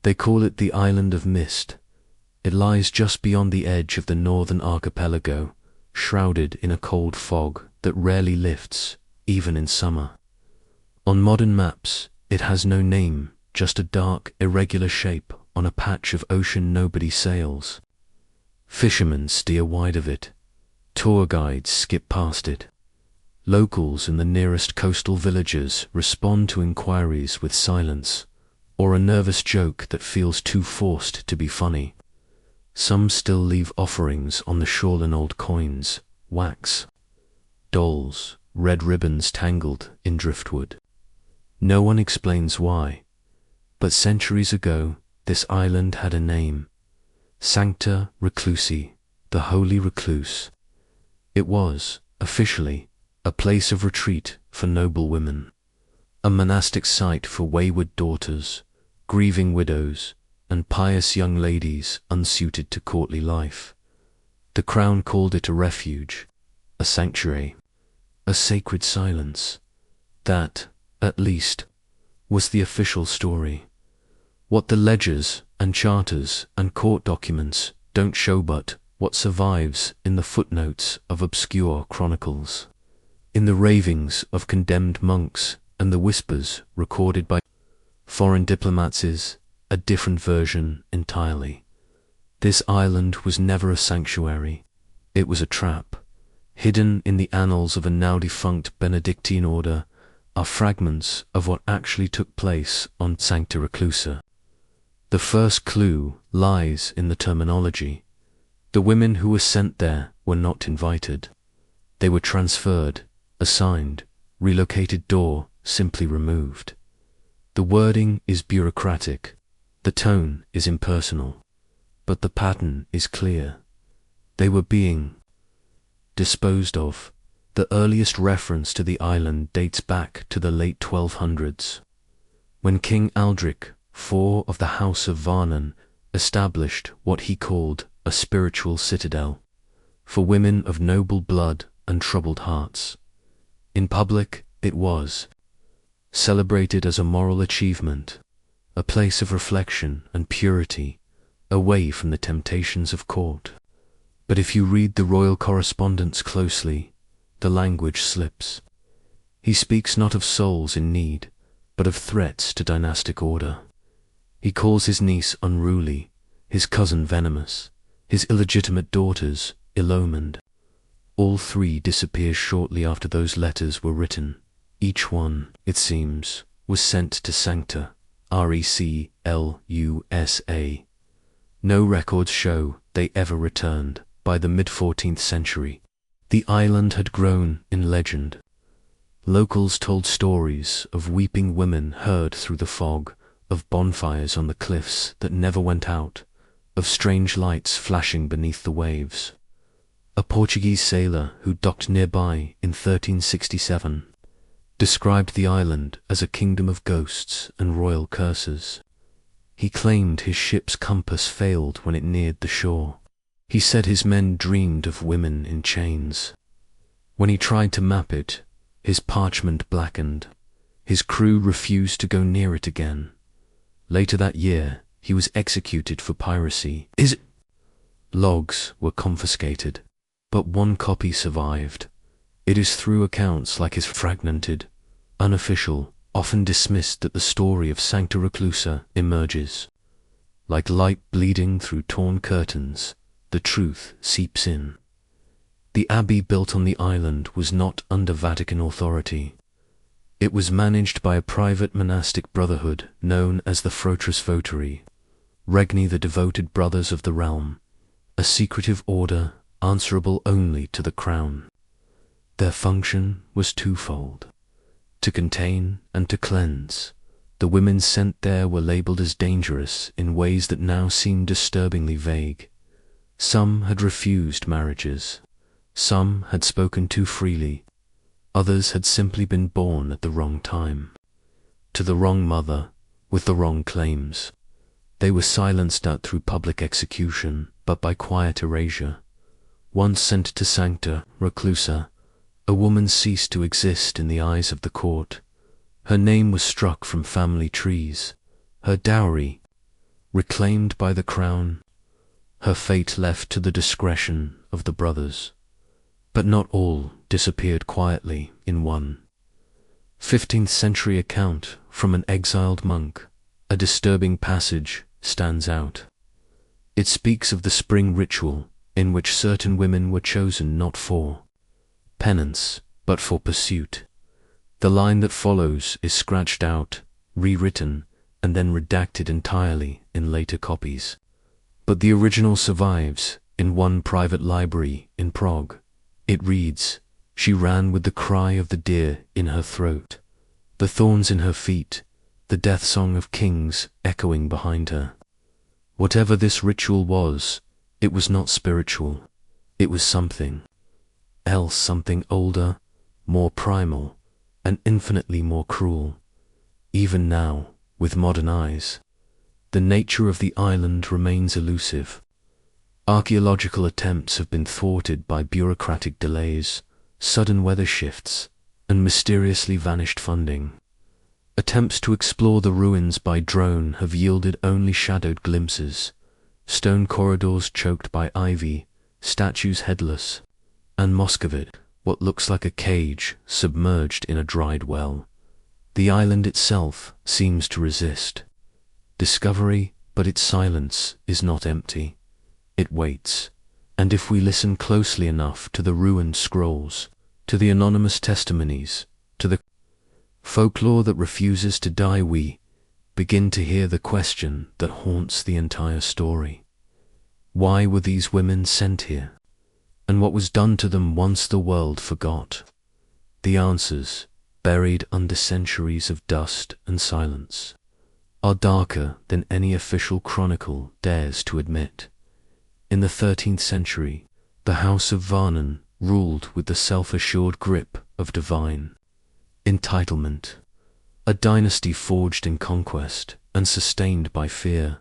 They call it the Island of Mist. It lies just beyond the edge of the northern archipelago, shrouded in a cold fog that rarely lifts, even in summer. On modern maps, it has no name, just a dark, irregular shape on a patch of ocean nobody sails. Fishermen steer wide of it. Tour guides skip past it. Locals in the nearest coastal villages respond to inquiries with silence, or a nervous joke that feels too forced to be funny. Some still leave offerings on the shore and old coins, wax, dolls, red ribbons tangled in driftwood. No one explains why, but centuries ago this island had a name: Sancta Reclusa, the Holy Recluse. It was, officially, a place of retreat for noblewomen, a monastic site for wayward daughters, grieving widows, and pious young ladies unsuited to courtly life. The crown called it a refuge, a sanctuary, a sacred silence. That, at least, was the official story. What the ledgers and charters and court documents don't show but what survives in the footnotes of obscure chronicles, in the ravings of condemned monks and the whispers recorded by foreign diplomats is a different version entirely. This island was never a sanctuary. It was a trap. Hidden in the annals of a now defunct Benedictine order are fragments of what actually took place on Sancta Reclusa. The first clue lies in the terminology. The women who were sent there were not invited. They were transferred, assigned, relocated, door simply removed. The wording is bureaucratic, the tone is impersonal, but the pattern is clear. They were being disposed of. The earliest reference to the island dates back to the late 1200s, when King Aldrich IV of the House of Varnan established what he called a spiritual citadel for women of noble blood and troubled hearts. In public, it was celebrated as a moral achievement, a place of reflection and purity, away from the temptations of court. But if you read the royal correspondence closely, the language slips. He speaks not of souls in need, but of threats to dynastic order. He calls his niece unruly, his cousin venomous, his illegitimate daughters ill-omened. All three disappear shortly after those letters were written. Each one, it seems, was sent to Sancta Reclusa. No records show they ever returned. By the mid-14th century, the island had grown in legend. Locals told stories of weeping women heard through the fog, of bonfires on the cliffs that never went out, of strange lights flashing beneath the waves. A Portuguese sailor who docked nearby in 1367 described the island as a kingdom of ghosts and royal curses. He claimed his ship's compass failed when it neared the shore. He said his men dreamed of women in chains. When he tried to map it, his parchment blackened. His crew refused to go near it again. Later that year, he was executed for piracy. His logs were confiscated, but one copy survived. It is through accounts like his fragmented, unofficial, often dismissed that the story of Sancta Reclusa emerges. Like light bleeding through torn curtains, the truth seeps in. The abbey built on the island was not under Vatican authority. It was managed by a private monastic brotherhood known as the Frotris Votary, Regni, the devoted brothers of the realm, a secretive order answerable only to the crown. Their function was twofold: to contain and to cleanse. The women sent there were labeled as dangerous in ways that now seem disturbingly vague. Some had refused marriages. Some had spoken too freely. Others had simply been born at the wrong time, to the wrong mother, with the wrong claims. They were silenced out through public execution, but by quiet erasure. Once sent to Sancta Reclusa, a woman ceased to exist in the eyes of the court. Her name was struck from family trees. Her dowry reclaimed by the crown, her fate left to the discretion of the brothers. But not all disappeared quietly in one 15th century account from an exiled monk. A disturbing passage stands out. It speaks of the spring ritual in which certain women were chosen not for penance, but for pursuit. The line that follows is scratched out, rewritten, and then redacted entirely in later copies. But the original survives in one private library in Prague. It reads, "She ran with the cry of the deer in her throat, the thorns in her feet, the death song of kings echoing behind her." Whatever this ritual was, it was not spiritual. It was something else, something older, more primal, and infinitely more cruel. Even now, with modern eyes, the nature of the island remains elusive. Archaeological attempts have been thwarted by bureaucratic delays, sudden weather shifts, and mysteriously vanished funding. Attempts to explore the ruins by drone have yielded only shadowed glimpses, stone corridors choked by ivy, statues headless, and Moscovite, what looks like a cage submerged in a dried well. The island itself seems to resist discovery, but its silence is not empty. It waits, and if we listen closely enough to the ruined scrolls, to the anonymous testimonies, to the folklore that refuses to die, we begin to hear the question that haunts the entire story. Why were these women sent here? And what was done to them once the world forgot? The answers, buried under centuries of dust and silence, are darker than any official chronicle dares to admit. In the 13th century, the House of Varnon ruled with the self-assured grip of divine entitlement. A dynasty forged in conquest and sustained by fear,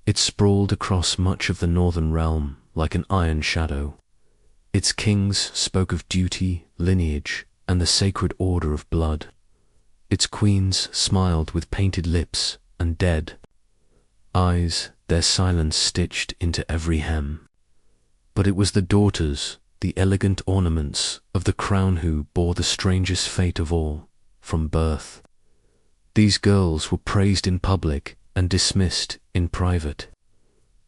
it sprawled across much of the northern realm like an iron shadow. Its kings spoke of duty, lineage, and the sacred order of blood. Its queens smiled with painted lips and dead eyes, their silence stitched into every hem. But it was the daughters, the elegant ornaments of the crown, who bore the strangest fate of all, from birth. These girls were praised in public and dismissed in private.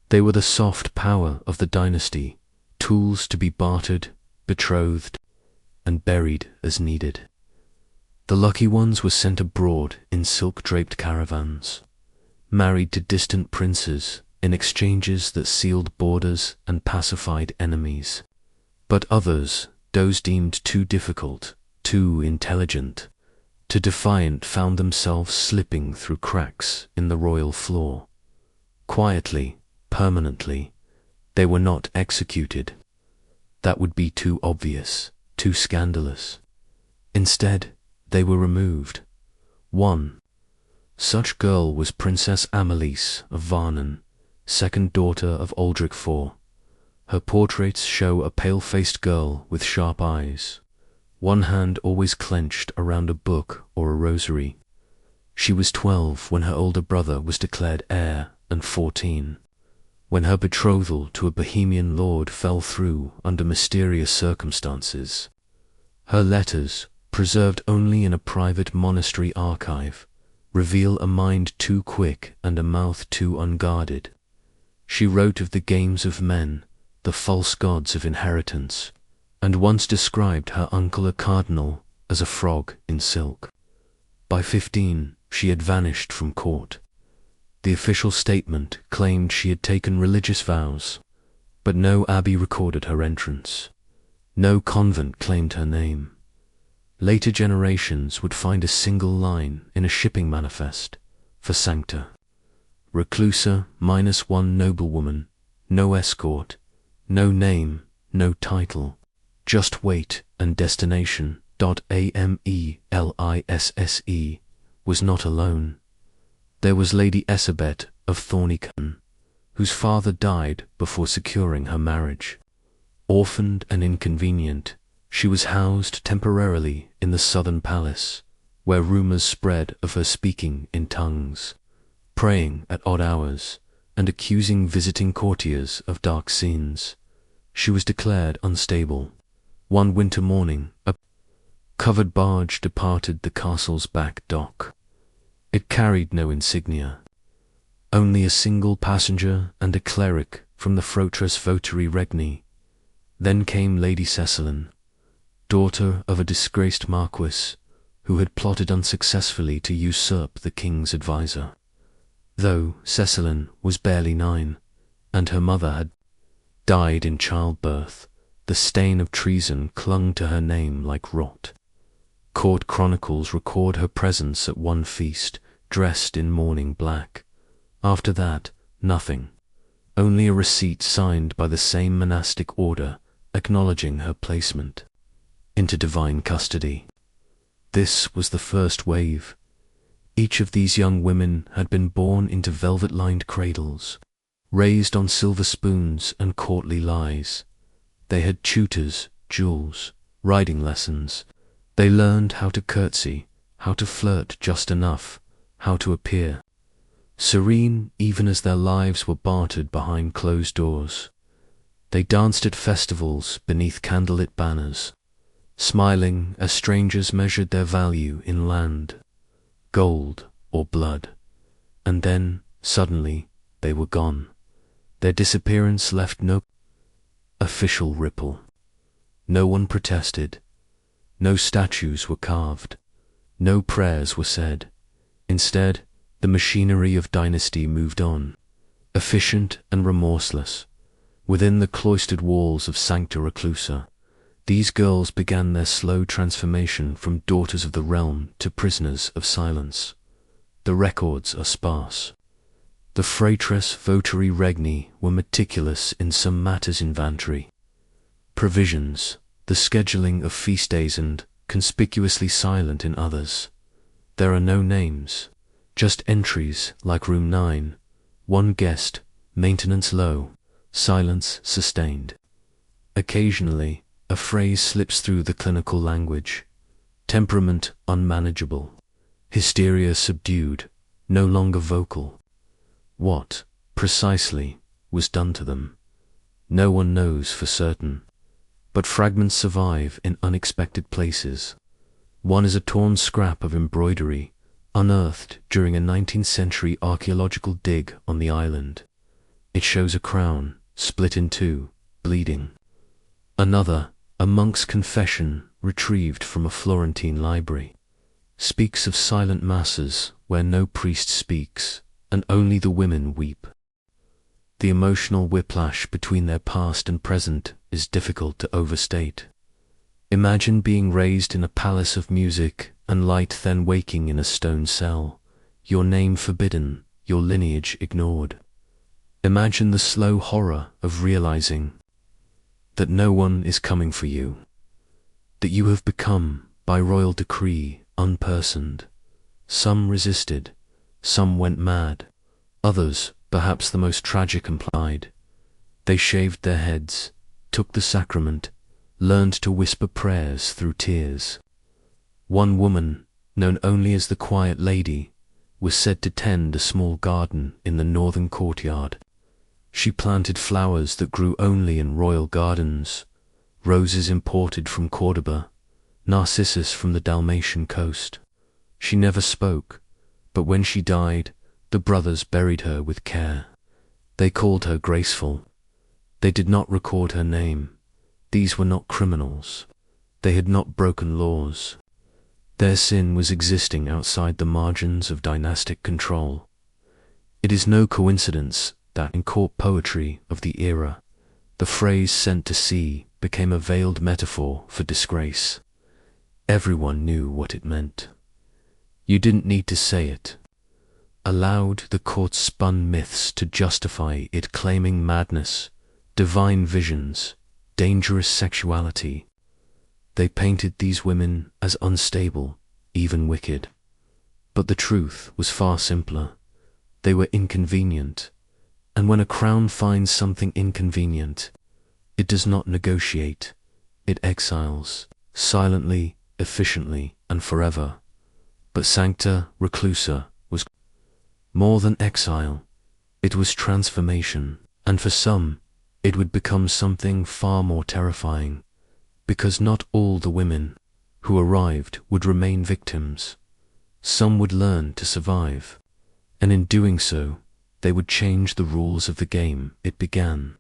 They were the soft power of the dynasty, tools to be bartered, betrothed, and buried as needed. The lucky ones were sent abroad in silk-draped caravans, married to distant princes in exchanges that sealed borders and pacified enemies. But others, those deemed too difficult, too intelligent, too defiant, found themselves slipping through cracks in the royal floor. Quietly, permanently, they were not executed. That would be too obvious, too scandalous. Instead, they were removed. One such girl was Princess Amelise of Varnon, second daughter of Aldrich IV. Her portraits show a pale-faced girl with sharp eyes, one hand always clenched around a book or a rosary. She was 12 when her older brother was declared heir, and 14 when her betrothal to a Bohemian lord fell through under mysterious circumstances. Her letters, preserved only in a private monastery archive, reveal a mind too quick and a mouth too unguarded. She wrote of the games of men, the false gods of inheritance, and once described her uncle a cardinal as a frog in silk. By 15, she had vanished from court. The official statement claimed she had taken religious vows, but no abbey recorded her entrance. No convent claimed her name. Later generations would find a single line in a shipping manifest for Sancta Reclusa -1 noblewoman, no escort, no name, no title, just weight and destination. Amelisse was not alone. There was Lady Esabet of Thornicon, whose father died before securing her marriage. Orphaned and inconvenient, she was housed temporarily in the southern palace, where rumors spread of her speaking in tongues, praying at odd hours, and accusing visiting courtiers of dark scenes. She was declared unstable. One winter morning, a covered barge departed the castle's back dock. It carried no insignia, only a single passenger and a cleric from the fortress votary regni. Then came Lady Cecilin, daughter of a disgraced marquis who had plotted unsuccessfully to usurp the king's adviser. Though Cecilin was barely 9, and her mother had died in childbirth, the stain of treason clung to her name like rot. Court chronicles record her presence at one feast, dressed in mourning black. After that, nothing. Only a receipt signed by the same monastic order acknowledging her placement into divine custody. This was the first wave. Each of these young women had been born into velvet-lined cradles, raised on silver spoons and courtly lies. They had tutors, jewels, riding lessons. They learned how to curtsy, how to flirt just enough, how to appear serene even as their lives were bartered behind closed doors. They danced at festivals beneath candlelit banners, smiling as strangers measured their value in land, gold, or blood. And then, suddenly, they were gone. Their disappearance left no official ripple. No one protested. No statues were carved. No prayers were said. Instead, the machinery of dynasty moved on, efficient and remorseless. Within the cloistered walls of Sancta Reclusa, these girls began their slow transformation from daughters of the realm to prisoners of silence. The records are sparse. The fortress votary regni were meticulous in some matters inventory. Provisions, the scheduling of feast days, and conspicuously silent in others. There are no names, just entries like room 9, 1 guest, maintenance low, silence sustained. Occasionally, a phrase slips through the clinical language. Temperament unmanageable. Hysteria subdued, no longer vocal. What, precisely, was done to them? No one knows for certain. But fragments survive in unexpected places. One is a torn scrap of embroidery, unearthed during a 19th century archaeological dig on the island. It shows a crown, split in two, bleeding. Another, a monk's confession retrieved from a Florentine library, speaks of silent masses where no priest speaks and only the women weep. The emotional whiplash between their past and present is difficult to overstate. Imagine being raised in a palace of music and light, then waking in a stone cell, your name forbidden, your lineage ignored. Imagine the slow horror of realizing that no one is coming for you, that you have become, by royal decree, unpersoned. Some resisted, some went mad, others, perhaps the most tragic, implied. They shaved their heads, took the sacrament, learned to whisper prayers through tears. One woman, known only as the Quiet Lady, was said to tend a small garden in the northern courtyard. She planted flowers that grew only in royal gardens, roses imported from Cordoba, narcissus from the Dalmatian coast. She never spoke, but when she died, the brothers buried her with care. They called her graceful. They did not record her name. These were not criminals. They had not broken laws. Their sin was existing outside the margins of dynastic control. It is no coincidence that in court poetry of the era, the phrase "sent to sea" became a veiled metaphor for disgrace. Everyone knew what it meant. You didn't need to say it. Aloud, the court spun myths to justify it, claiming madness, divine visions, dangerous sexuality. They painted these women as unstable, even wicked. But the truth was far simpler. They were inconvenient, and when a crown finds something inconvenient, it does not negotiate. It exiles, silently, efficiently, and forever. But Sancta Reclusa was more than exile. It was transformation, and for some, it would become something far more terrifying, because not all the women who arrived would remain victims. Some would learn to survive, and in doing so, they would change the rules of the game. It began,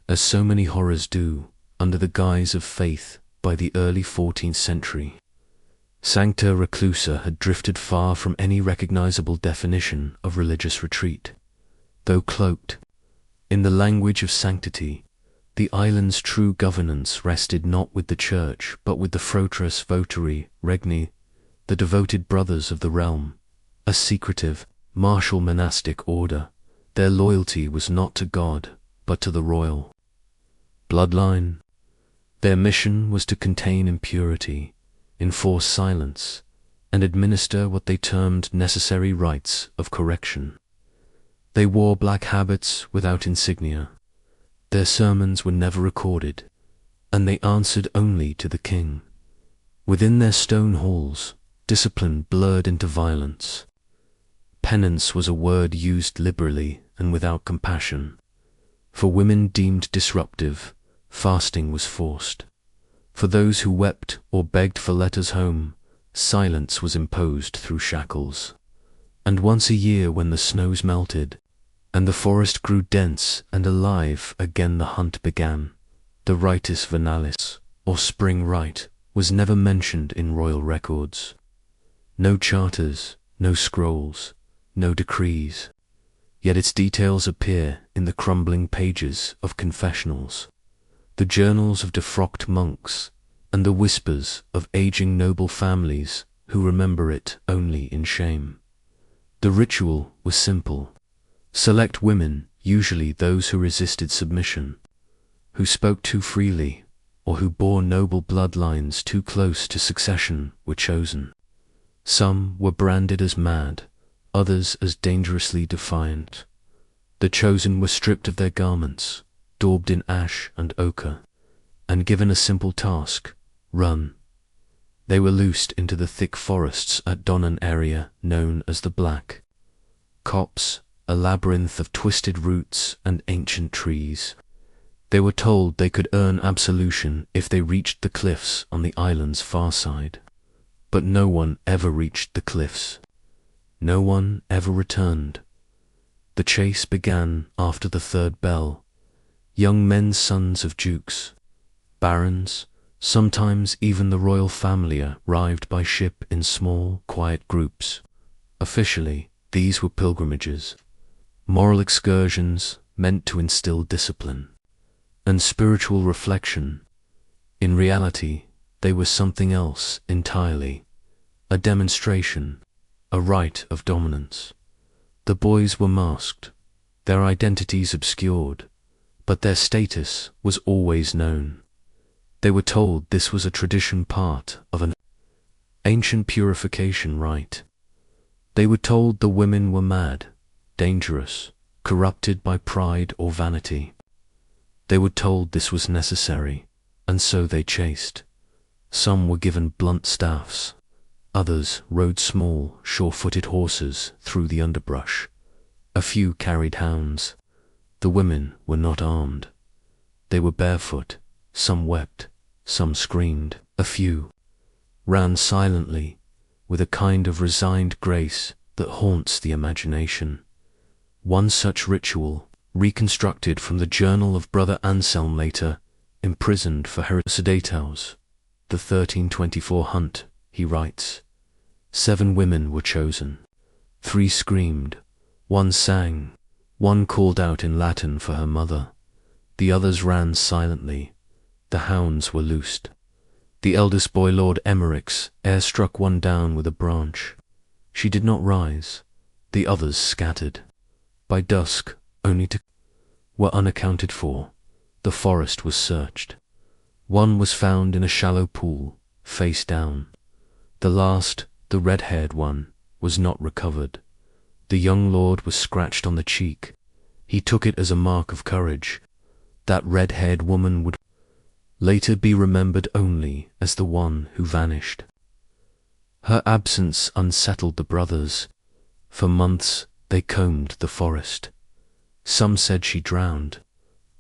as so many horrors do, under the guise of faith by the early 14th century. Sancta Reclusa had drifted far from any recognizable definition of religious retreat. Though cloaked in the language of sanctity, the island's true governance rested not with the church but with the Frotras Votari Regni, the devoted brothers of the realm, a secretive, martial monastic order. Their loyalty was not to God, but to the royal bloodline. Their mission was to contain impurity, enforce silence, and administer what they termed necessary rites of correction. They wore black habits without insignia. Their sermons were never recorded, and they answered only to the king. Within their stone halls, discipline blurred into violence. Penance was a word used liberally and without compassion. For women deemed disruptive, fasting was forced. For those who wept or begged for letters home, silence was imposed through shackles. And once a year, when the snows melted, and the forest grew dense and alive again, the hunt began. The ritus venalis, or spring rite, was never mentioned in royal records. No charters, no scrolls, no decrees. Yet its details appear in the crumbling pages of confessionals, the journals of defrocked monks, and the whispers of aging noble families who remember it only in shame. The ritual was simple. Select women, usually those who resisted submission, who spoke too freely, or who bore noble bloodlines too close to succession, were chosen. Some were branded as mad, others as dangerously defiant. The chosen were stripped of their garments, daubed in ash and ochre, and given a simple task: run. They were loosed into the thick forests at dawn, an area known as the Black Copse, a labyrinth of twisted roots and ancient trees. They were told they could earn absolution if they reached the cliffs on the island's far side. But no one ever reached the cliffs. No one ever returned. The chase began after the third bell. Young men, sons of dukes, barons, sometimes even the royal family, arrived by ship in small, quiet groups. Officially, these were pilgrimages, moral excursions meant to instill discipline and spiritual reflection. In reality, they were something else entirely: a demonstration, a rite of dominance. The boys were masked, their identities obscured, but their status was always known. They were told this was a tradition, part of an ancient purification rite. They were told the women were mad, dangerous, corrupted by pride or vanity. They were told this was necessary, and so they chased. Some were given blunt staffs. Others rode small, sure-footed horses through the underbrush. A few carried hounds. The women were not armed. They were barefoot. Some wept, some screamed. A few ran silently, with a kind of resigned grace that haunts the imagination. One such ritual, reconstructed from the journal of Brother Anselm, later imprisoned for heresy. The 1324 hunt, he writes, 7 women were chosen. 3 screamed, 1 sang, 1 called out in Latin for her mother. The others ran silently. The hounds were loosed. The eldest boy, Lord Emmerich's heir, struck one down with a branch. She did not rise. The others scattered. By dusk, only to were unaccounted for. The forest was searched. One was found in a shallow pool, face down. The last, the red-haired one, was not recovered. The young lord was scratched on the cheek. He took it as a mark of courage. That red-haired woman would later be remembered only as the one who vanished. Her absence unsettled the brothers. For months they combed the forest. Some said she drowned.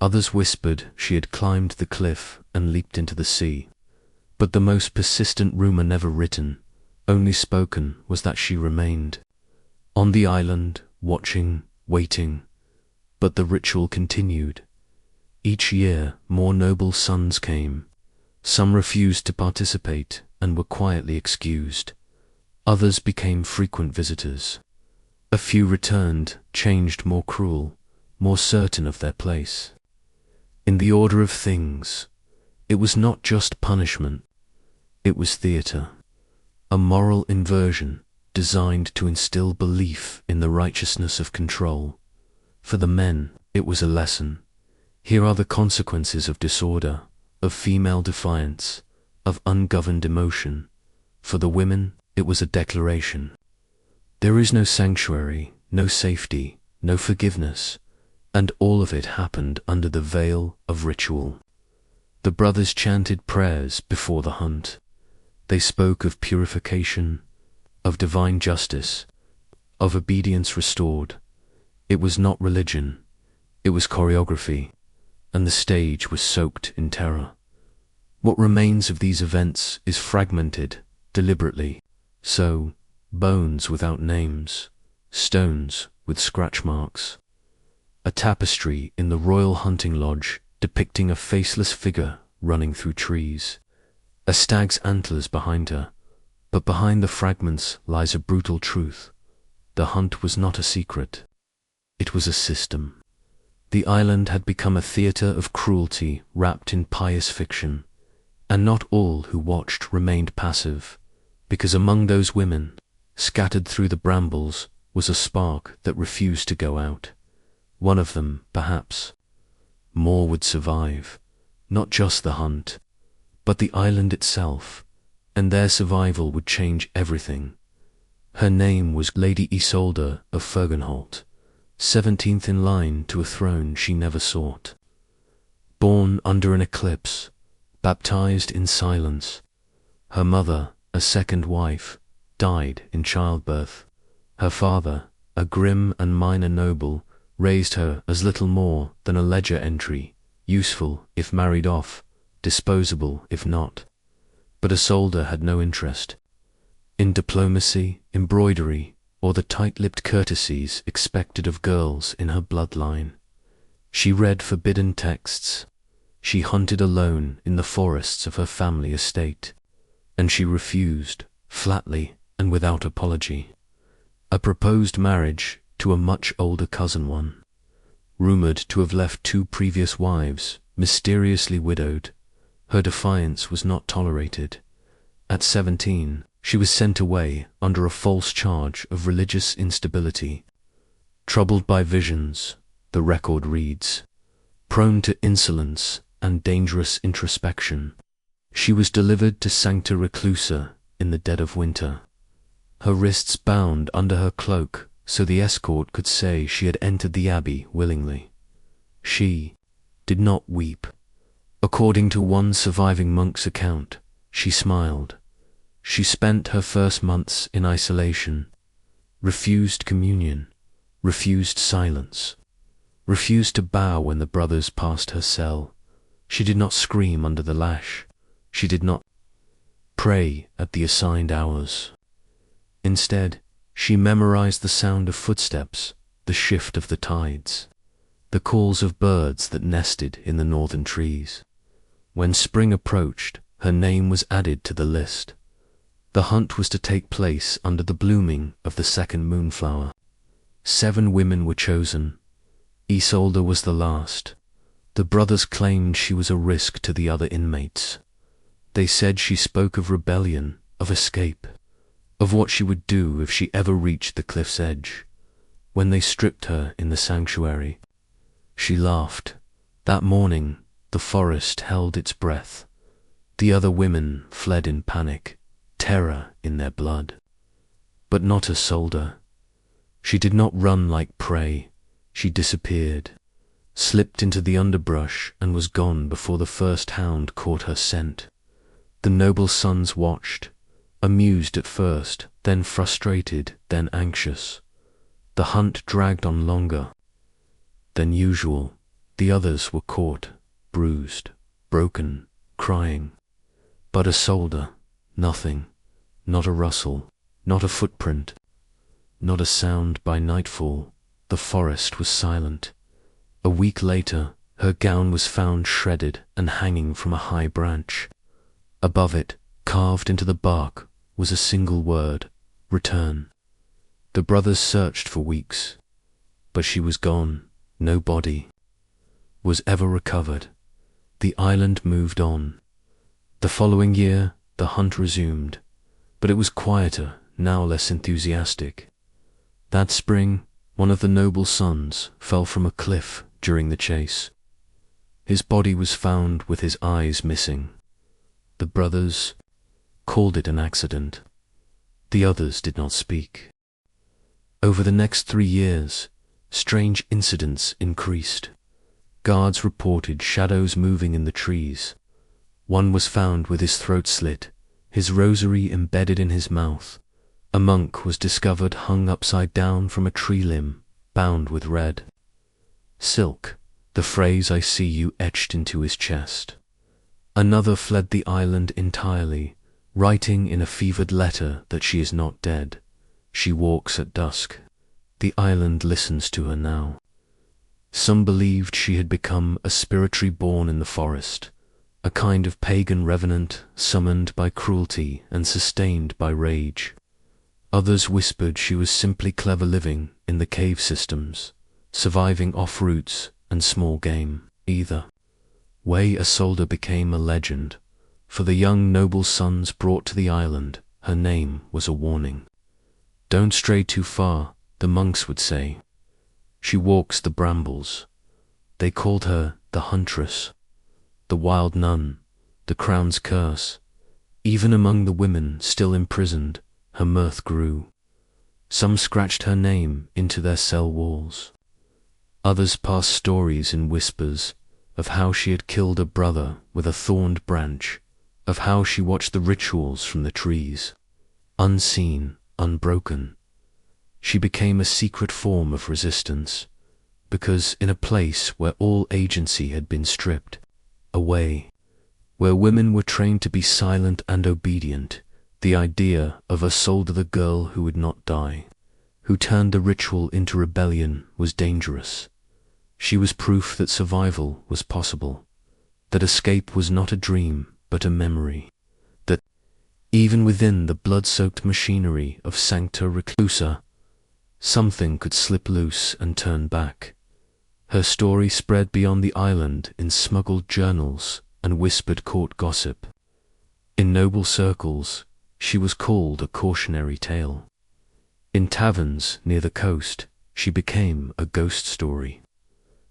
Others whispered she had climbed the cliff and leaped into the sea. But the most persistent rumor never written, only spoken, was that she remained on the island, watching, waiting. But the ritual continued. Each year more noble sons came. Some refused to participate and were quietly excused. Others became frequent visitors. A few returned, changed, more cruel, more certain of their place. In the order of things, it was not just punishment, it was theatre, a moral inversion designed to instill belief in the righteousness of control. For the men, it was a lesson. Here are the consequences of disorder, of female defiance, of ungoverned emotion. For the women, it was a declaration. There is no sanctuary, no safety, no forgiveness, and all of it happened under the veil of ritual. The brothers chanted prayers before the hunt. They spoke of purification, of divine justice, of obedience restored. It was not religion, it was choreography, and the stage was soaked in terror. What remains of these events is fragmented, deliberately, so bones without names, stones with scratch marks. A tapestry in the royal hunting lodge depicting a faceless figure running through trees. A stag's antlers behind her, but behind the fragments lies a brutal truth. The hunt was not a secret. It was a system. The island had become a theatre of cruelty wrapped in pious fiction, and not all who watched remained passive, because among those women, scattered through the brambles, was a spark that refused to go out. One of them, perhaps. More would survive, not just the hunt, but the island itself, and their survival would change everything. Her name was Lady Isolde of Fergenholt, 17th in line to a throne she never sought. Born under an eclipse, baptized in silence, her mother, a second wife, died in childbirth. Her father, a grim and minor noble, raised her as little more than a ledger entry, useful if married off, disposable if not. But Isolde had no interest in diplomacy, embroidery, or the tight-lipped courtesies expected of girls in her bloodline. She read forbidden texts. She hunted alone in the forests of her family estate, and she refused, flatly and without apology, a proposed marriage to a much older cousin one, rumoured to have left 2 previous wives, mysteriously widowed. Her defiance was not tolerated. At 17, she was sent away under a false charge of religious instability. Troubled by visions, the record reads, prone to insolence and dangerous introspection, she was delivered to Sancta Reclusa in the dead of winter, her wrists bound under her cloak so the escort could say she had entered the abbey willingly. She did not weep. According to one surviving monk's account, she smiled. She spent her first months in isolation, refused communion, refused silence, refused to bow when the brothers passed her cell. She did not scream under the lash. She did not pray at the assigned hours. Instead, she memorized the sound of footsteps, the shift of the tides, the calls of birds that nested in the northern trees. When spring approached, her name was added to the list. The hunt was to take place under the blooming of the second moonflower. 7 women were chosen. Isolde was the last. The brothers claimed she was a risk to the other inmates. They said she spoke of rebellion, of escape, of what she would do if she ever reached the cliff's edge. When they stripped her in the sanctuary, she laughed. That morning, the forest held its breath. The other women fled in panic, terror in their blood. But not Isolde. She did not run like prey. She disappeared, slipped into the underbrush, and was gone before the first hound caught her scent. The noble sons watched, amused at first, then frustrated, then anxious. The hunt dragged on longer. than usual. The others were caught, bruised, broken, crying. But Isolde, nothing, not a rustle, not a footprint, not a sound. By nightfall, the forest was silent. A week later, her gown was found shredded and hanging from a high branch. Above it, carved into the bark, was a single word: return. The brothers searched for weeks, but she was gone. No body was ever recovered. The island moved on. The following year, the hunt resumed, but it was quieter, now less enthusiastic. That spring, one of the noble sons fell from a cliff during the chase. His body was found with his eyes missing. The brothers called it an accident. The others did not speak. Over the next 3 years, strange incidents increased. Guards reported shadows moving in the trees. One was found with his throat slit, his rosary embedded in his mouth. A monk was discovered hung upside down from a tree limb, bound with red silk, the phrase "I see you" etched into his chest. Another fled the island entirely, writing in a fevered letter that she is not dead. She walks at dusk. The island listens to her now. Some believed she had become a spirit reborn in the forest, a kind of pagan revenant summoned by cruelty and sustained by rage. Others whispered she was simply clever living in the cave systems, surviving off roots and small game. Either way, Isolde became a legend. For the young noble sons brought to the island, her name was a warning. Don't stray too far, the monks would say. She walks the brambles. They called her the huntress, the wild nun, the crown's curse. Even among the women still imprisoned, her mirth grew. Some scratched her name into their cell walls. Others passed stories in whispers of how she had killed a brother with a thorned branch, of how she watched the rituals from the trees. Unseen, unbroken, she became a secret form of resistance, because in a place where all agency had been stripped away, where women were trained to be silent and obedient, the idea of Isolde, the girl who would not die, who turned the ritual into rebellion, was dangerous. She was proof that survival was possible, that escape was not a dream but a memory, that even within the blood-soaked machinery of Sancta Reclusa, something could slip loose and turn back. Her story spread beyond the island in smuggled journals and whispered court gossip. In noble circles, she was called a cautionary tale. In taverns near the coast, she became a ghost story.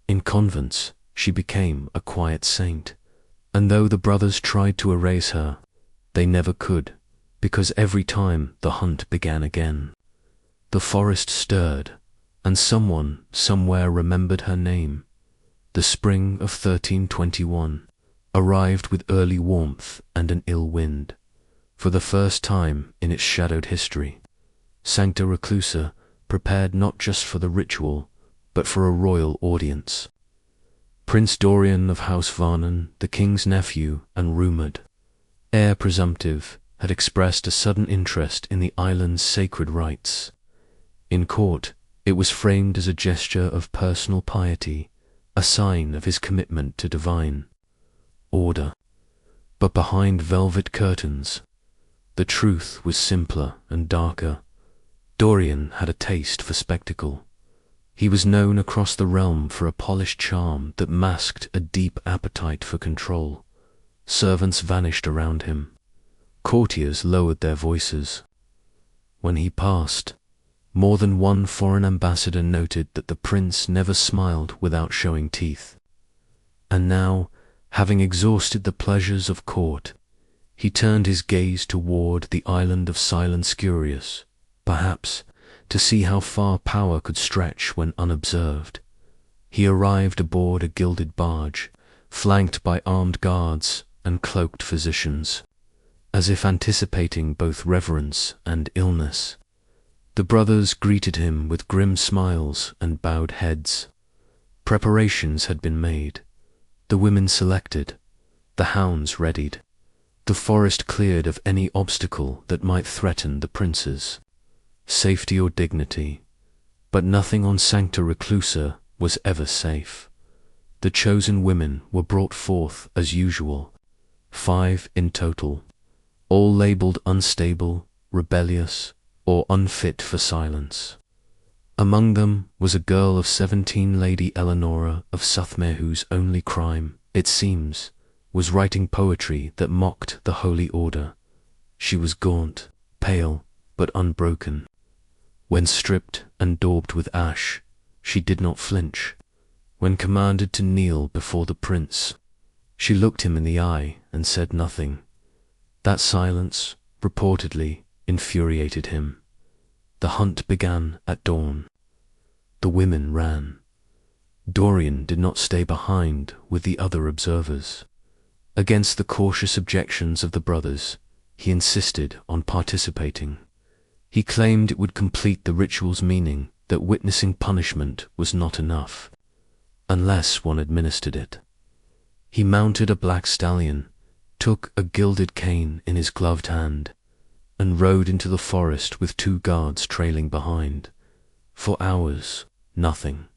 In convents, she became a quiet saint. And though the brothers tried to erase her, they never could, because every time the hunt began again, the forest stirred, and someone somewhere remembered her name. The spring of 1321 arrived with early warmth and an ill wind. For the first time in its shadowed history, Sancta Reclusa prepared not just for the ritual, but for a royal audience. Prince Dorian of House Varnon, the king's nephew and rumoured heir presumptive, had expressed a sudden interest in the island's sacred rites. In court, it was framed as a gesture of personal piety, a sign of his commitment to divine order. But behind velvet curtains, the truth was simpler and darker. Dorian had a taste for spectacle. He was known across the realm for a polished charm that masked a deep appetite for control. Servants vanished around him. Courtiers lowered their voices. When he passed, more than one foreign ambassador noted that the prince never smiled without showing teeth. And now, having exhausted the pleasures of court, he turned his gaze toward the island of silent Scurius, perhaps to see how far power could stretch when unobserved. He arrived aboard a gilded barge, flanked by armed guards and cloaked physicians, as if anticipating both reverence and illness. The brothers greeted him with grim smiles and bowed heads. Preparations had been made, the women selected, the hounds readied, the forest cleared of any obstacle that might threaten the princes, safety or dignity, but nothing on Sancta Reclusa was ever safe. The chosen women were brought forth as usual, 5 in total, all labelled unstable, rebellious, or unfit for silence. Among them was a girl of 17, Lady Eleanora of Southmere, whose only crime, it seems, was writing poetry that mocked the holy order. She was gaunt, pale, but unbroken. When stripped and daubed with ash, she did not flinch. When commanded to kneel before the prince, she looked him in the eye and said nothing. That silence, reportedly, infuriated him. The hunt began at dawn. The women ran. Dorian did not stay behind with the other observers. Against the cautious objections of the brothers, he insisted on participating. He claimed it would complete the ritual's meaning that witnessing punishment was not enough, unless one administered it. He mounted a black stallion, took a gilded cane in his gloved hand, and rode into the forest with 2 guards trailing behind. For hours, nothing.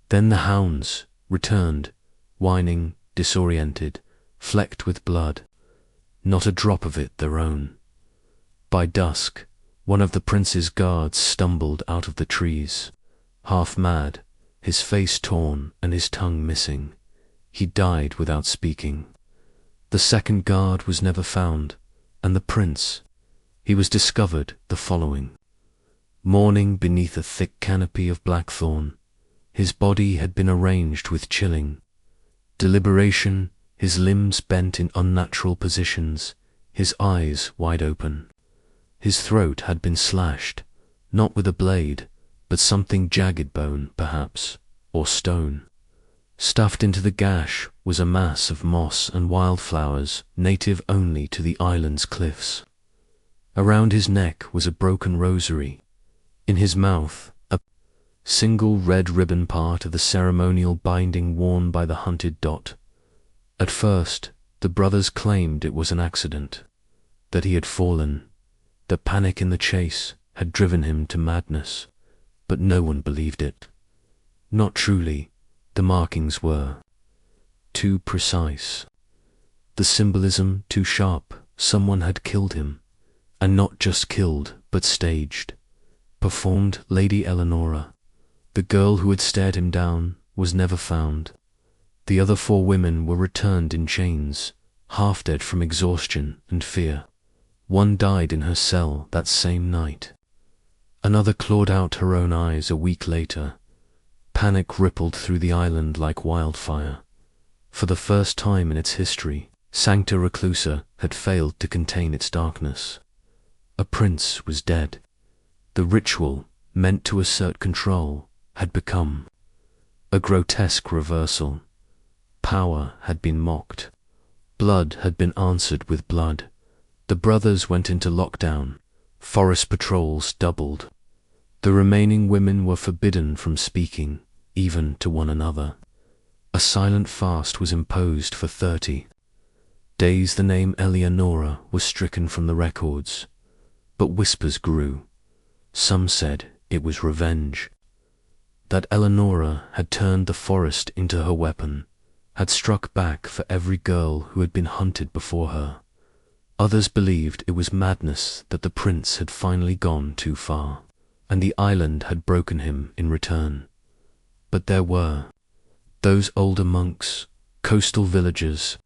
Then the hounds returned, whining, disoriented, flecked with blood, not a drop of it their own. By dusk, one of the prince's guards stumbled out of the trees, half mad, his face torn and his tongue missing. He died without speaking. The second guard was never found, and the prince, he was discovered the following morning beneath a thick canopy of blackthorn. His body had been arranged with chilling deliberation, his limbs bent in unnatural positions, his eyes wide open. His throat had been slashed, not with a blade, but something jagged, bone, perhaps, or stone. Stuffed into the gash was a mass of moss and wildflowers native only to the island's cliffs. Around his neck was a broken rosary. In his mouth, a single red ribbon, part of the ceremonial binding worn by the hunted Dot. At first, the brothers claimed it was an accident, that he had fallen, that panic in the chase had driven him to madness, but no one believed it. Not truly. The markings were too precise, the symbolism too sharp. Someone had killed him, and not just killed, but staged. Performed Lady Eleanora. The girl who had stared him down was never found. The other 4 women were returned in chains, half dead from exhaustion and fear. One died in her cell that same night. Another clawed out her own eyes a week later. Panic rippled through the island like wildfire. For the first time in its history, Sancta Reclusa had failed to contain its darkness. A prince was dead. The ritual, meant to assert control, had become a grotesque reversal. Power had been mocked. Blood had been answered with blood. The brothers went into lockdown. Forest patrols doubled. The remaining women were forbidden from speaking, even to one another. A silent fast was imposed for 30 days. The name Eleanora was stricken from the records, but whispers grew. Some said it was revenge, that Eleanora had turned the forest into her weapon, had struck back for every girl who had been hunted before her. Others believed it was madness, that the prince had finally gone too far, and the island had broken him in return. But there were those older monks, coastal villagers,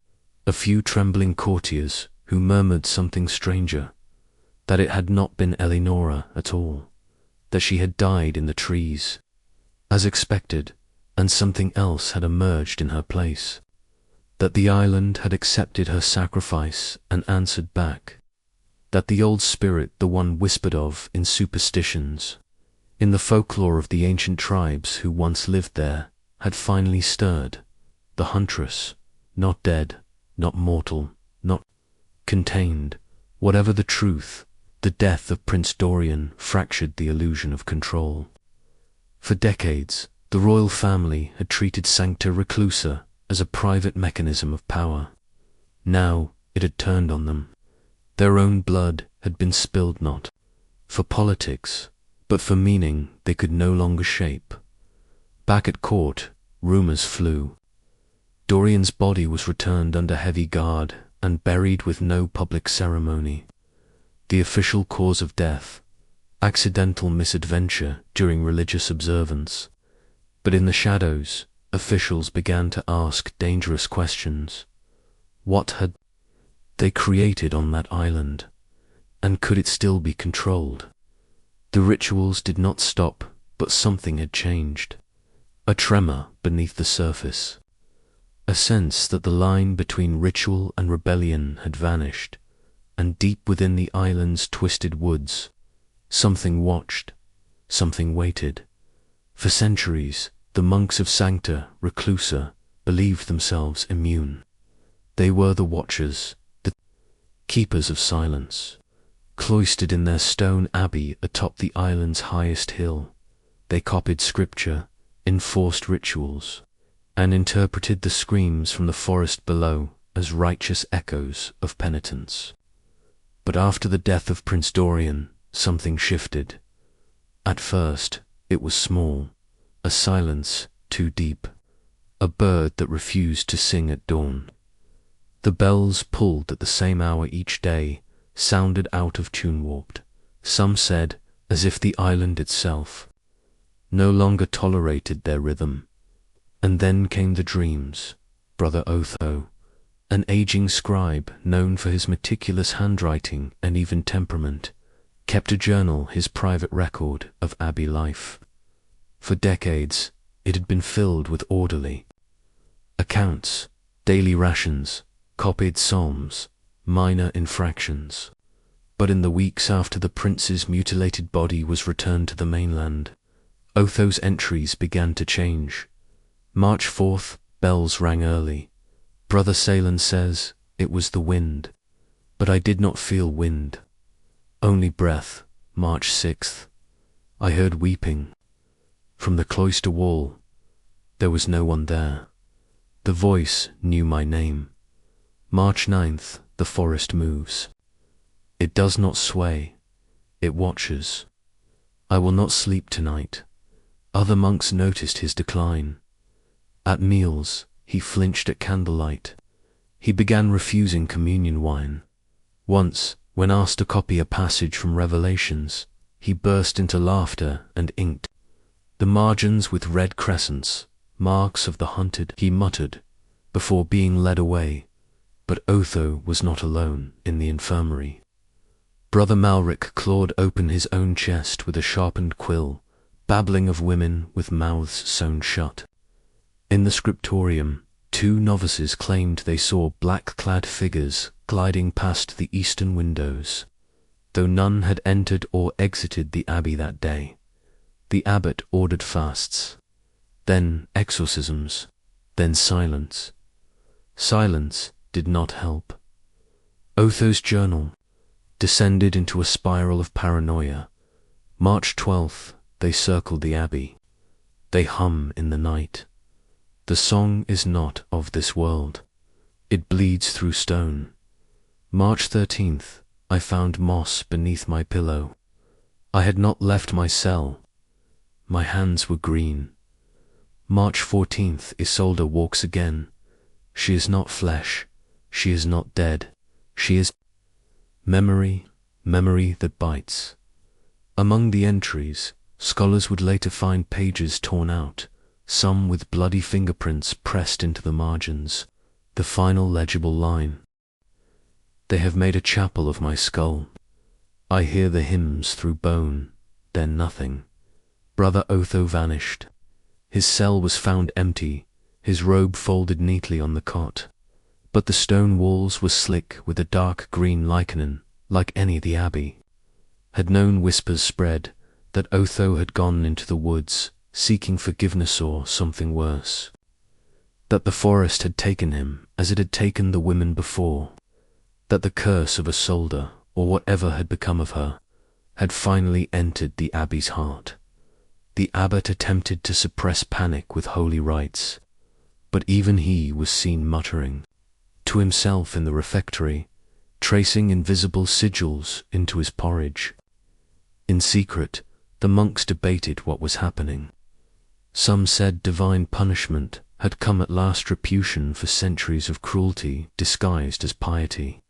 a few trembling courtiers who murmured something stranger, that it had not been Eleanora at all, that she had died in the trees, as expected, and something else had emerged in her place, that the island had accepted her sacrifice and answered back, that the old spirit, the one whispered of in superstitions, in the folklore of the ancient tribes who once lived there, had finally stirred. The huntress, not dead, not mortal, not contained. Whatever the truth, the death of Prince Dorian fractured the illusion of control. For decades, The royal family had treated Sancta Reclusa as a private mechanism of power. Now it had turned on them. Their own blood had been spilled not for politics, but for meaning they could no longer shape. Back at court, rumors flew. Dorian's body was returned under heavy guard and buried with no public ceremony. The official cause of death, accidental misadventure during religious observance. But in the shadows, officials began to ask dangerous questions. What had they created on that island? And could it still be controlled? The rituals did not stop, but something had changed. A tremor beneath the surface. A sense that the line between ritual and rebellion had vanished, and deep within the island's twisted woods, something watched, something waited. For centuries, the monks of Sancta Reclusa believed themselves immune. They were the watchers, the keepers of silence. Cloistered in their stone abbey atop the island's highest hill, they copied scripture, enforced rituals, and interpreted the screams from the forest below as righteous echoes of penitence. But after the death of Prince Dorian, something shifted. At first, it was small, a silence too deep, a bird that refused to sing at dawn. The bells pulled at the same hour each day, sounded out of tune, warped, some said, as if the island itself no longer tolerated their rhythm. And then came the dreams. Brother Otho, an aging scribe known for his meticulous handwriting and even temperament, kept a journal, his private record of abbey life. For decades, it had been filled with orderly accounts, daily rations, copied psalms, minor infractions. But in the weeks after the prince's mutilated body was returned to the mainland, Otho's entries began to change. March 4th, bells rang early. Brother Salen says it was the wind, but I did not feel wind, only breath. March 6th, I heard weeping. From the cloister wall, there was no one there. The voice knew my name. March 9th, the forest moves. It does not sway, it watches. I will not sleep tonight. Other monks noticed his decline. At meals, he flinched at candlelight. He began refusing communion wine. Once, when asked to copy a passage from Revelations, he burst into laughter and inked the margins with red crescents, marks of the hunted, he muttered, before being led away. But Otho was not alone in the infirmary. Brother Malric clawed open his own chest with a sharpened quill, babbling of women with mouths sewn shut. In the scriptorium, 2 novices claimed they saw black-clad figures gliding past the eastern windows, though none had entered or exited the abbey that day. The abbot ordered fasts, then exorcisms, then silence. Silence did not help. Otho's journal descended into a spiral of paranoia. March 12th, they circled the abbey. They hum in the night. The song is not of this world. It bleeds through stone. March 13th, I found moss beneath my pillow. I had not left my cell. My hands were green. March 14th, Isolde walks again. She is not flesh. She is not dead. She is memory, memory that bites. Among the entries, scholars would later find pages torn out, some with bloody fingerprints pressed into the margins, the final legible line. They have made a chapel of my skull. I hear the hymns through bone, then nothing. Brother Otho vanished. His cell was found empty, his robe folded neatly on the cot. But the stone walls were slick with a dark green lichen, like any of the abbey. Had known whispers spread that Otho had gone into the woods, seeking forgiveness or something worse. That the forest had taken him as it had taken the women before. That the curse of Isolde, or whatever had become of her, had finally entered the abbey's heart. The abbot attempted to suppress panic with holy rites, but even he was seen muttering to himself in the refectory, tracing invisible sigils into his porridge. In secret, the monks debated what was happening. Some said divine punishment had come at last, retribution for centuries of cruelty disguised as piety.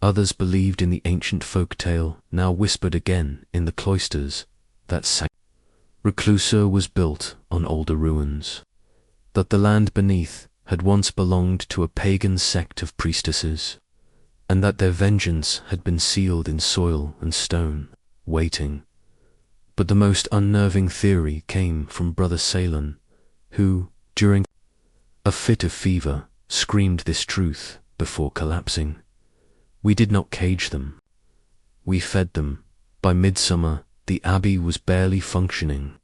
Others believed in the ancient folk tale, now whispered again in the cloisters, that Sancta Reclusa was built on older ruins, that the land beneath had once belonged to a pagan sect of priestesses, and that their vengeance had been sealed in soil and stone, waiting. But the most unnerving theory came from Brother Salon, who, during a fit of fever, screamed this truth before collapsing. We did not cage them. We fed them. By midsummer, the abbey was barely functioning.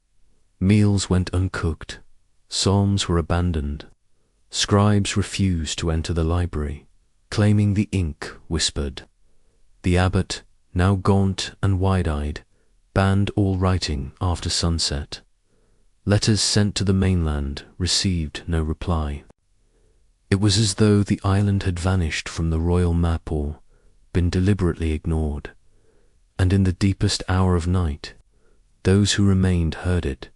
Meals went uncooked. Psalms were abandoned. Scribes refused to enter the library, claiming the ink whispered. The abbot, now gaunt and wide-eyed, banned all writing after sunset. Letters sent to the mainland received no reply. It was as though the island had vanished from the royal map or been deliberately ignored, and in the deepest hour of night, those who remained heard it,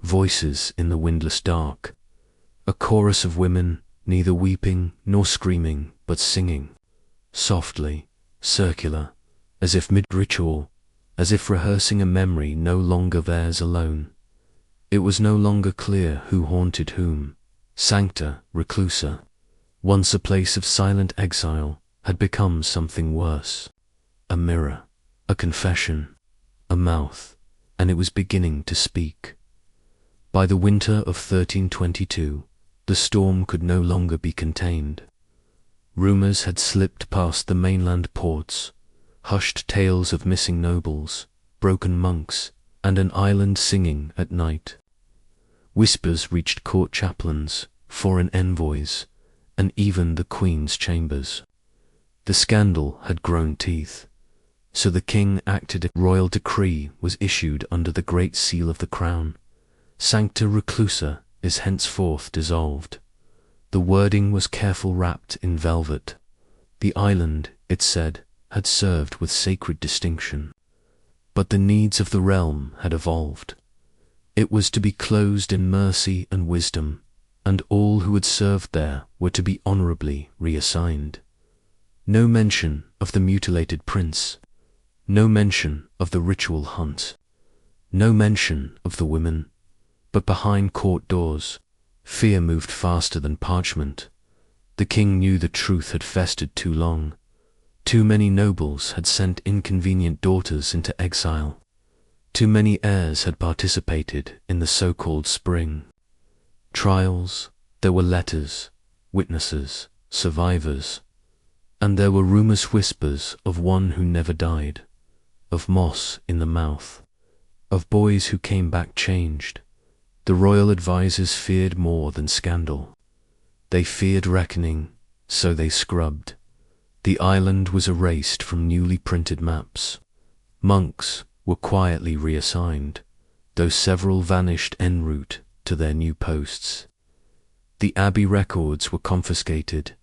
voices in the windless dark, a chorus of women, neither weeping nor screaming, but singing, softly, circular, as if mid-ritual, as if rehearsing a memory no longer theirs alone. It was no longer clear who haunted whom. Sancta Reclusa, once a place of silent exile, had become something worse. A mirror, a confession, a mouth, and it was beginning to speak. By the winter of 1322, the storm could no longer be contained. Rumors had slipped past the mainland ports, hushed tales of missing nobles, broken monks, and an island singing at night. Whispers reached court chaplains, foreign envoys, and even the Queen's chambers. The scandal had grown teeth, so the king acted. A royal decree was issued under the great seal of the crown. Sancta Reclusa is henceforth dissolved. The wording was carefully wrapped in velvet. The island, it said, had served with sacred distinction. But the needs of the realm had evolved. It was to be closed in mercy and wisdom, and all who had served there were to be honorably reassigned. No mention of the mutilated prince, no mention of the ritual hunt, no mention of the women, but behind court doors, fear moved faster than parchment. The king knew the truth had festered too long. Too many nobles had sent inconvenient daughters into exile. Too many heirs had participated in the so-called spring. Trials, there were letters, witnesses, survivors, and there were rumorous whispers of one who never died, of moss in the mouth, of boys who came back changed. The royal advisers feared more than scandal. They feared reckoning, so they scrubbed. The island was erased from newly printed maps. Monks were quietly reassigned, though several vanished en route to their new posts. The abbey records were confiscated,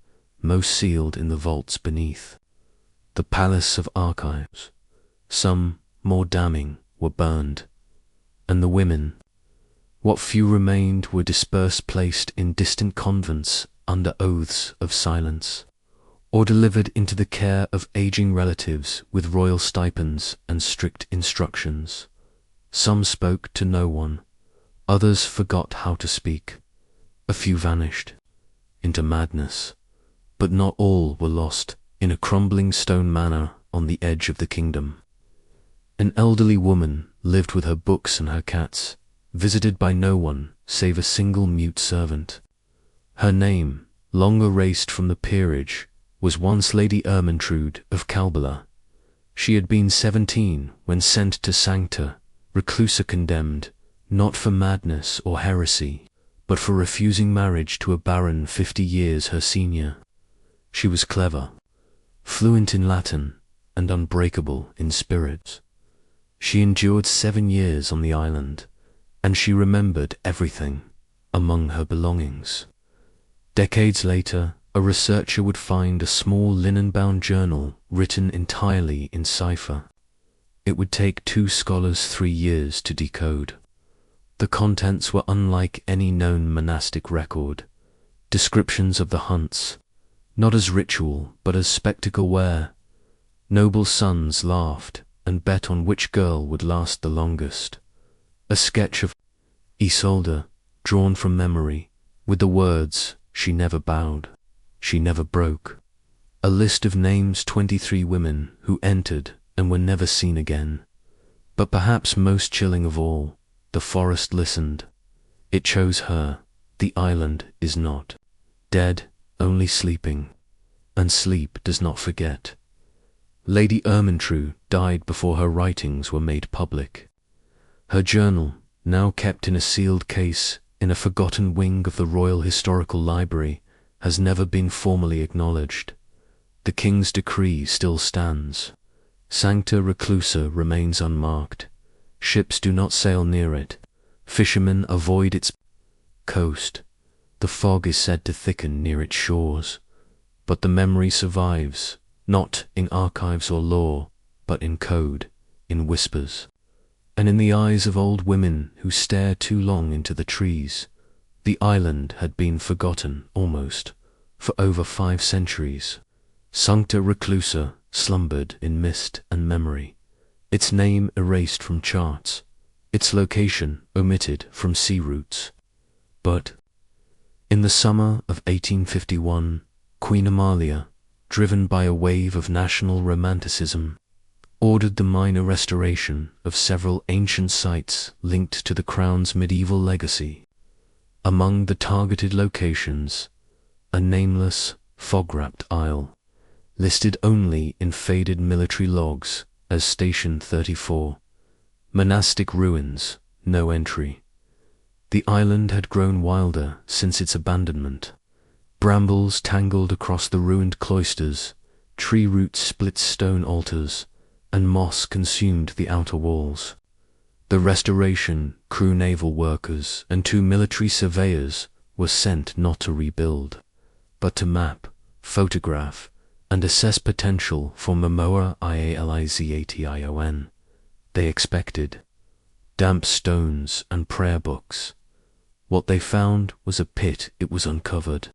most sealed in the vaults beneath. The palace of archives, some more damning, were burned, and the women, what few remained, were dispersed, placed in distant convents under oaths of silence, or delivered into the care of aging relatives with royal stipends and strict instructions. Some spoke to no one, others forgot how to speak. A few vanished into madness, but not all were lost in a crumbling stone manor on the edge of the kingdom. An elderly woman lived with her books and her cats, visited by no one save a single mute servant. Her name, long erased from the peerage, was once Lady Ermintrude of Calbala. She had been 17 when sent to Sancta Reclusa, condemned, not for madness or heresy, but for refusing marriage to a baron 50 years her senior. She was clever, fluent in Latin, and unbreakable in spirit. She endured 7 years on the island, and she remembered everything among her belongings. Decades later, a researcher would find a small linen-bound journal written entirely in cipher. It would take 2 scholars 3 years to decode. The contents were unlike any known monastic record. Descriptions of the hunts, not as ritual but as spectacle where noble sons laughed and bet on which girl would last the longest. A sketch of Isolde, drawn from memory, with the words, "She never bowed, she never broke." A list of names 23 women who entered and were never seen again. But perhaps most chilling of all, the forest listened. It chose her. The island is not dead, only sleeping, and sleep does not forget. Lady Ermintrude died before her writings were made public. Her journal, now kept in a sealed case in a forgotten wing of the Royal Historical Library, has never been formally acknowledged. The King's decree still stands. Sancta Reclusa remains unmarked. Ships do not sail near it. Fishermen avoid its coast. The fog is said to thicken near its shores. But the memory survives, not in archives or lore, but in code, in whispers, and in the eyes of old women who stare too long into the trees. The island had been forgotten, almost, for over 5 centuries. Sancta Reclusa slumbered in mist and memory, its name erased from charts, its location omitted from sea routes. But in the summer of 1851, Queen Amalia, driven by a wave of national romanticism, ordered the minor restoration of several ancient sites linked to the Crown's medieval legacy. Among the targeted locations, a nameless, fog-wrapped isle, listed only in faded military logs as Station 34. Monastic ruins, no entry. The island had grown wilder since its abandonment. Brambles tangled across the ruined cloisters, tree roots split stone altars, and moss consumed the outer walls. The restoration crew, naval workers, and 2 military surveyors were sent not to rebuild, but to map, photograph, and assess potential for Momoa Ialization. They expected damp stones and prayer books. What they found was a pit. It was uncovered.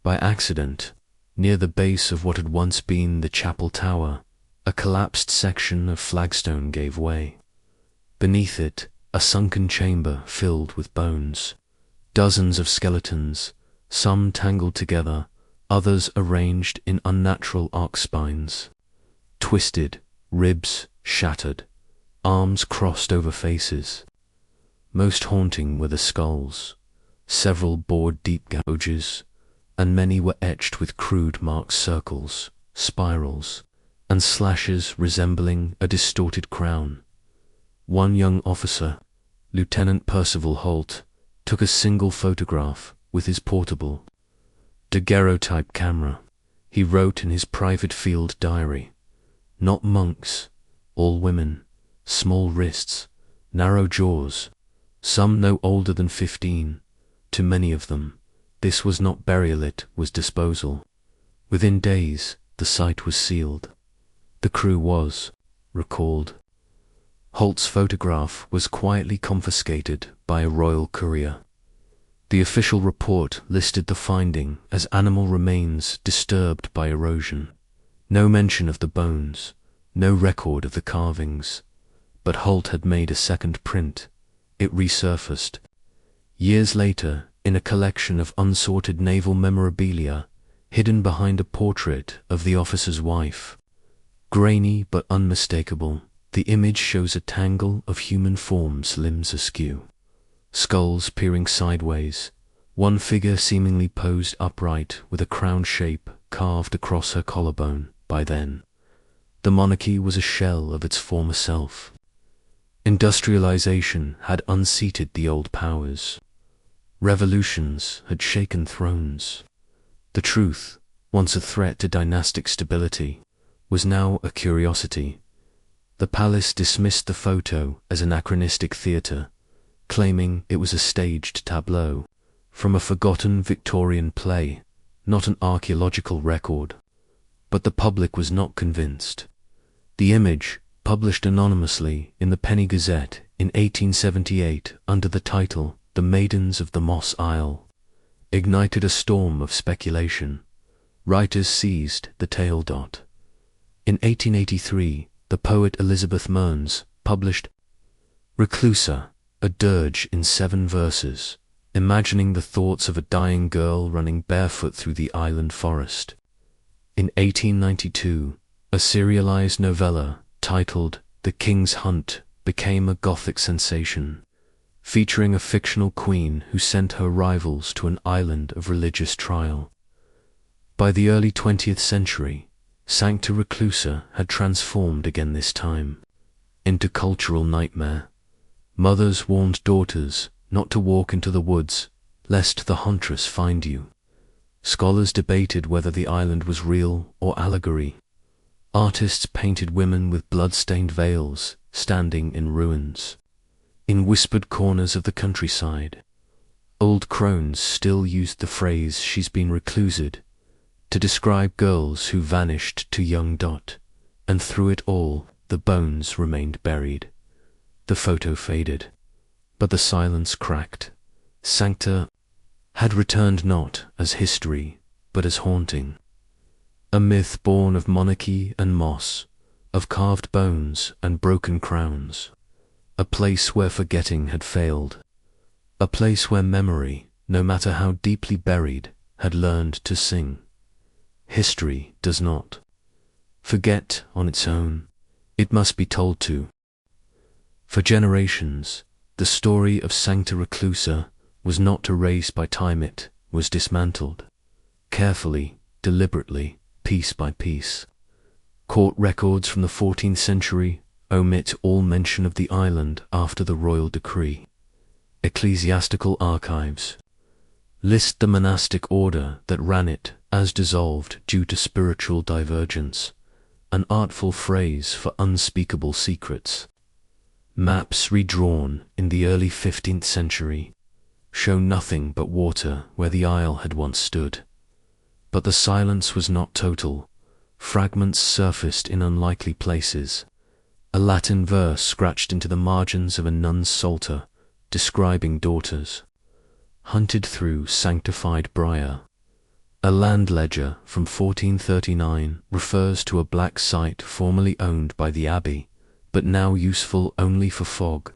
By accident, near the base of what had once been the chapel tower, a collapsed section of flagstone gave way. Beneath it, a sunken chamber filled with bones. Dozens of skeletons, some tangled together, others arranged in unnatural arc spines. Twisted, ribs shattered, arms crossed over faces. Most haunting were the skulls. Several bored deep gouges, and many were etched with crude marked circles, spirals, and slashes resembling a distorted crown. One young officer, Lieutenant Percival Holt, took a single photograph with his portable daguerreotype camera. He wrote in his private field diary, "Not monks, all women, small wrists, narrow jaws, some no older than 15. To many of them, this was not burial, it was disposal." Within days, the site was sealed. The crew was recalled. Holt's photograph was quietly confiscated by a royal courier. The official report listed the finding as animal remains disturbed by erosion. No mention of the bones, no record of the carvings. But Holt had made a second print. It resurfaced years later in a collection of unsorted naval memorabilia hidden behind a portrait of the officer's wife. Grainy but unmistakable, the image shows a tangle of human forms, limbs askew, skulls peering sideways, one figure seemingly posed upright with a crown shape carved across her collarbone. By then, the monarchy was a shell of its former self. Industrialization had unseated the old powers. Revolutions had shaken thrones. The truth, once a threat to dynastic stability, was now a curiosity. The palace dismissed the photo as anachronistic theatre. claiming it was a staged tableau from a forgotten Victorian play, not an archaeological record. But the public was not convinced. The image, published anonymously in the Penny Gazette in 1878 under the title The Maidens of the Moss Isle, ignited a storm of speculation. Writers seized the tale. In 1883, the poet Elizabeth Mearns published Reclusa, a dirge in 7 verses, imagining the thoughts of a dying girl running barefoot through the island forest. In 1892, a serialized novella titled The King's Hunt became a Gothic sensation, featuring a fictional queen who sent her rivals to an island of religious trial. By the early 20th century, Sancta Reclusa had transformed again, this time into cultural nightmare. Mothers warned daughters not to walk into the woods, lest the huntress find you. Scholars debated whether the island was real or allegory. Artists painted women with blood-stained veils, standing in ruins. In whispered corners of the countryside, old crones still used the phrase "she's been reclused" to describe girls who vanished too young. And through it all, the bones remained buried. The photo faded, but the silence cracked. Sancta had returned not as history, but as haunting. A myth born of monarchy and moss, of carved bones and broken crowns. A place where forgetting had failed. A place where memory, no matter how deeply buried, had learned to sing. History does not forget on its own. It must be told to. For generations, the story of Sancta Reclusa was not erased by time. It was dismantled, carefully, deliberately, piece by piece. Court records from the 14th century omit all mention of the island after the royal decree. Ecclesiastical archives list the monastic order that ran it as dissolved due to spiritual divergence, an artful phrase for unspeakable secrets. Maps redrawn in the early 15th century show nothing but water where the isle had once stood. But the silence was not total. Fragments surfaced in unlikely places. A Latin verse scratched into the margins of a nun's psalter, describing daughters hunted through sanctified briar. A land ledger from 1439 refers to a black site formerly owned by the abbey, but now useful only for fog.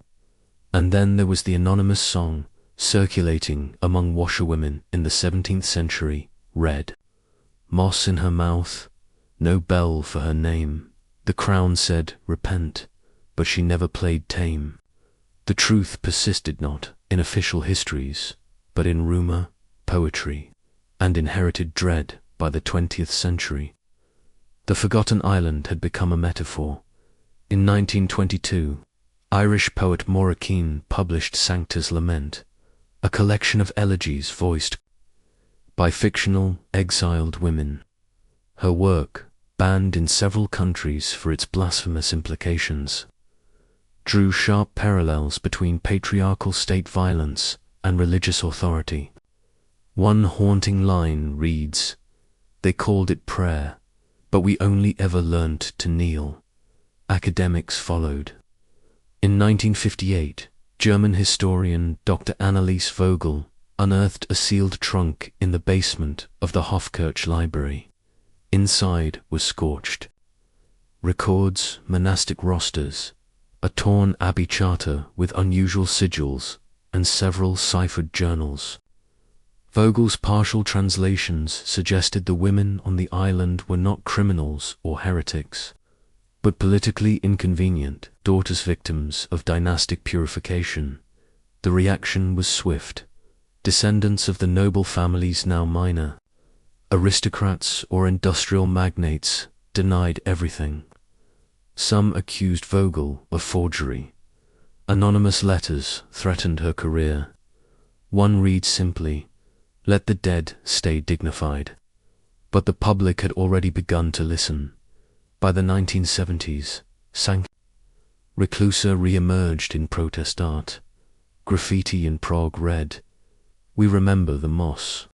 And then there was the anonymous song circulating among washerwomen in the 17th century, read, "Moss in her mouth, no bell for her name. The crown said, repent, but she never played tame." The truth persisted not in official histories, but in rumor, poetry, and inherited dread by the 20th century. The forgotten island had become a metaphor. In 1922, Irish poet Maura Keane published Sancta's Lament, a collection of elegies voiced by fictional, exiled women. Her work, banned in several countries for its blasphemous implications, drew sharp parallels between patriarchal state violence and religious authority. One haunting line reads, "They called it prayer, but we only ever learnt to kneel." Academics followed. In 1958, German historian Dr. Annelies Vogel unearthed a sealed trunk in the basement of the Hofkirch Library. Inside was scorched records, monastic rosters, a torn abbey charter with unusual sigils, and several ciphered journals. Vogel's partial translations suggested the women on the island were not criminals or heretics, but politically inconvenient daughters, victims of dynastic purification. The reaction was swift. Descendants of the noble families, now minor, aristocrats or industrial magnates, denied everything. Some accused Vogel of forgery. Anonymous letters threatened her career. One reads simply, "Let the dead stay dignified." But the public had already begun to listen. By the 1970s, Sancta Reclusa re-emerged in protest art. Graffiti in Prague read, "We remember the Moss."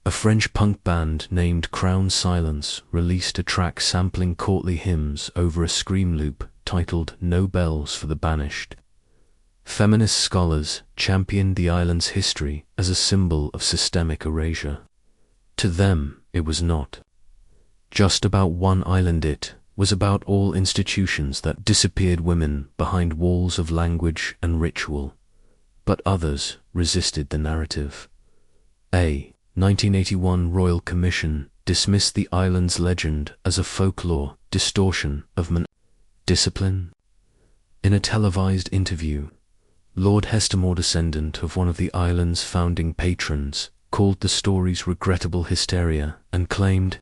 A French punk band named Crown Silence released a track sampling courtly hymns over a scream loop titled "No Bells for the Banished." Feminist scholars championed the island's history as a symbol of systemic erasure. To them, it was not just about one island, it was about all institutions that disappeared women behind walls of language and ritual. But others resisted the narrative. A 1981 Royal Commission dismissed the island's legend as a folklore distortion of discipline. In a televised interview, Lord Hestemore, descendant of one of the island's founding patrons, called the story's regrettable hysteria and claimed,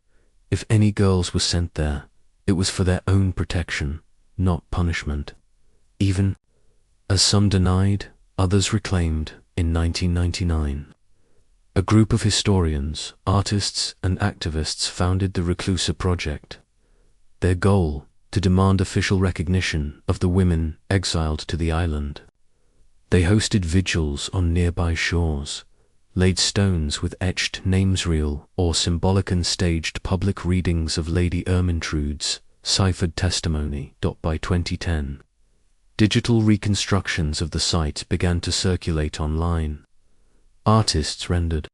if any girls were sent there, it was for their own protection, not punishment. Even as some denied, others reclaimed in 1999. A group of historians, artists, and activists founded the Reclusa Project. Their goal, to demand official recognition of the women exiled to the island. They hosted vigils on nearby shores, laid stones with etched names, real or symbolic, and staged public readings of Lady Ermintrude's ciphered testimony. By 2010, digital reconstructions of the site began to circulate online. Artists rendered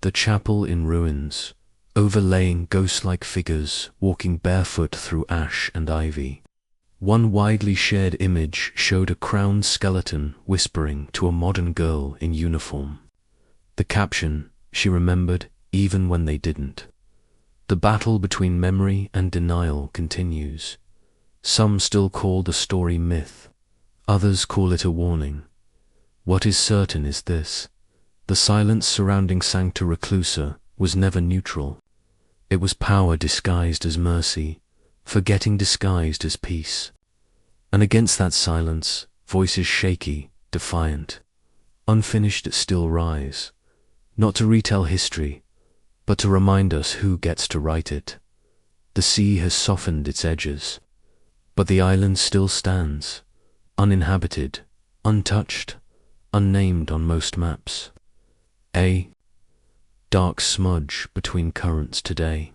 the chapel in ruins, overlaying ghost-like figures walking barefoot through ash and ivy. One widely shared image showed a crowned skeleton whispering to a modern girl in uniform. The caption, "She remembered even when they didn't." The battle between memory and denial continues. Some still call the story myth. Others call it a warning. What is certain is this: the silence surrounding Sancta Reclusa was never neutral. It was power disguised as mercy, forgetting disguised as peace. And against that silence, voices shaky, defiant, unfinished still rise, not to retell history, but to remind us who gets to write it. The sea has softened its edges, but the island still stands, uninhabited, untouched, unnamed on most maps. A dark smudge between currents today.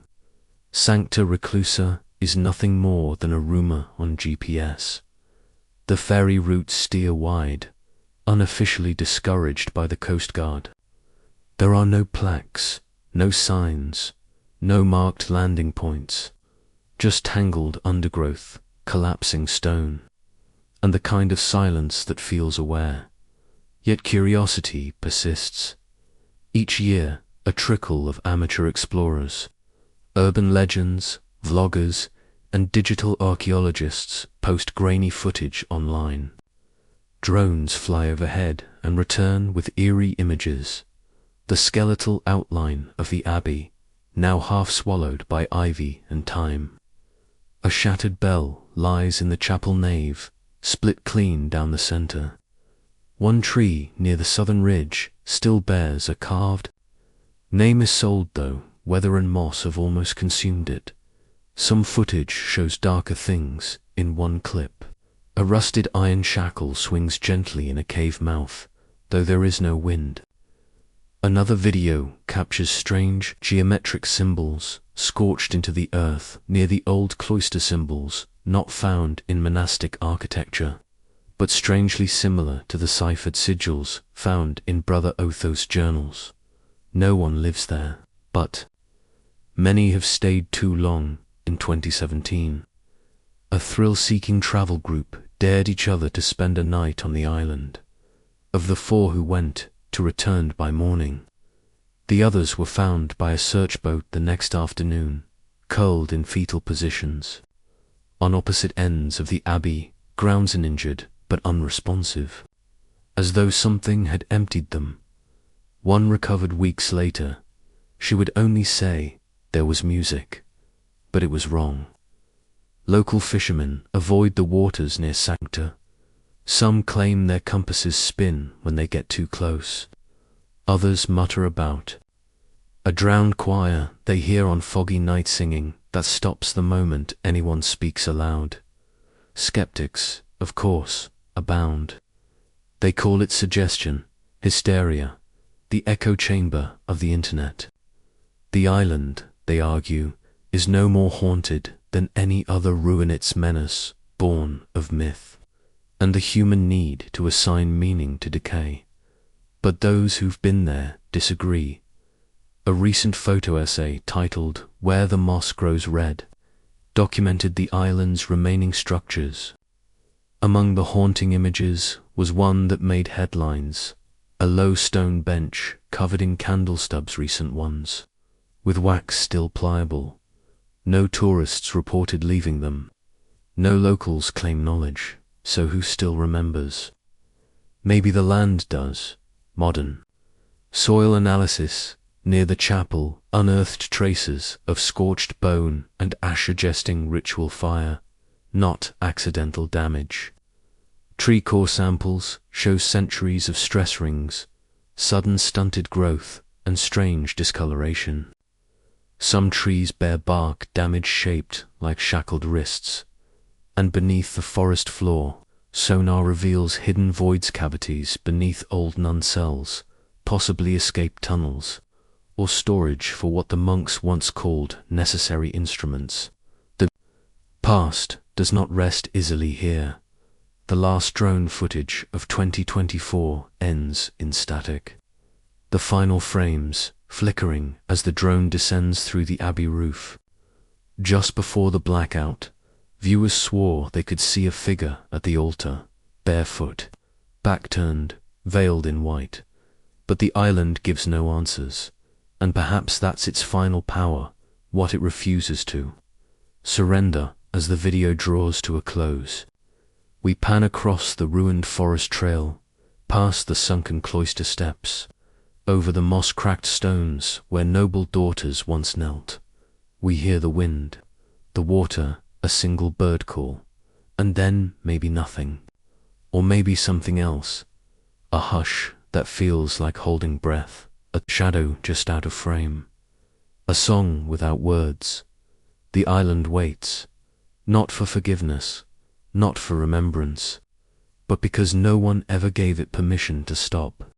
Sancta Reclusa is nothing more than a rumor on GPS. The ferry routes steer wide, unofficially discouraged by the Coast Guard. There are no plaques, no signs, no marked landing points, just tangled undergrowth, collapsing stone, and the kind of silence that feels aware. Yet curiosity persists. Each year, a trickle of amateur explorers, urban legends, vloggers, and digital archaeologists post grainy footage online. Drones fly overhead and return with eerie images. The skeletal outline of the abbey, now half swallowed by ivy and time. A shattered bell lies in the chapel nave, split clean down the center. One tree near the southern ridge still bears a carved name. Is sold, though weather and moss have almost consumed it. Some footage shows darker things in one clip. A rusted iron shackle swings gently in a cave mouth, though there is no wind. Another video captures strange geometric symbols scorched into the earth near the old cloister symbols not found in monastic architecture, but strangely similar to the ciphered sigils found in Brother Otho's journals. No one lives there, but many have stayed too long. In 2017, a thrill-seeking travel group dared each other to spend a night on the island. Of the 4 who went, 2 returned by morning. The others were found by a search boat the next afternoon, curled in fetal positions. On opposite ends of the abbey grounds, and injured but unresponsive, as though something had emptied them. One recovered weeks later. She would only say there was music, but it was wrong. Local fishermen avoid the waters near Sancta. Some claim their compasses spin when they get too close. Others mutter about a drowned choir they hear on foggy night singing that stops the moment anyone speaks aloud. Skeptics, of course, abound. They call it suggestion, hysteria, the echo chamber of the internet. The island, they argue, is no more haunted than any other ruin, its menace born of myth, and the human need to assign meaning to decay. But those who've been there disagree. A recent photo essay titled "Where the Moss Grows Red" documented the island's remaining structures. Among the haunting images was one that made headlines, a low stone bench covered in candle stubs, recent ones, with wax still pliable. No tourists reported leaving them. No locals claim knowledge, so who still remembers? Maybe the land does. Modern soil analysis near the chapel unearthed traces of scorched bone and ash suggesting ritual fire, not accidental damage. Tree core samples show centuries of stress rings, sudden stunted growth, and strange discoloration. Some trees bear bark damage shaped like shackled wrists, and beneath the forest floor, sonar reveals hidden voids, cavities beneath old nun cells, possibly escape tunnels, or storage for what the monks once called necessary instruments. The past does not rest easily here. The last drone footage of 2024 ends in static. The final frames flickering as the drone descends through the abbey roof. Just before the blackout, viewers swore they could see a figure at the altar, barefoot, back turned, veiled in white. But the island gives no answers, and perhaps that's its final power, what it refuses to surrender. As the video draws to a close, we pan across the ruined forest trail, past the sunken cloister steps, over the moss-cracked stones where noble daughters once knelt. We hear the wind, the water, a single bird call, and then maybe nothing, or maybe something else, a hush that feels like holding breath, a shadow just out of frame, a song without words. The island waits, not for forgiveness, not for remembrance, but because no one ever gave it permission to stop.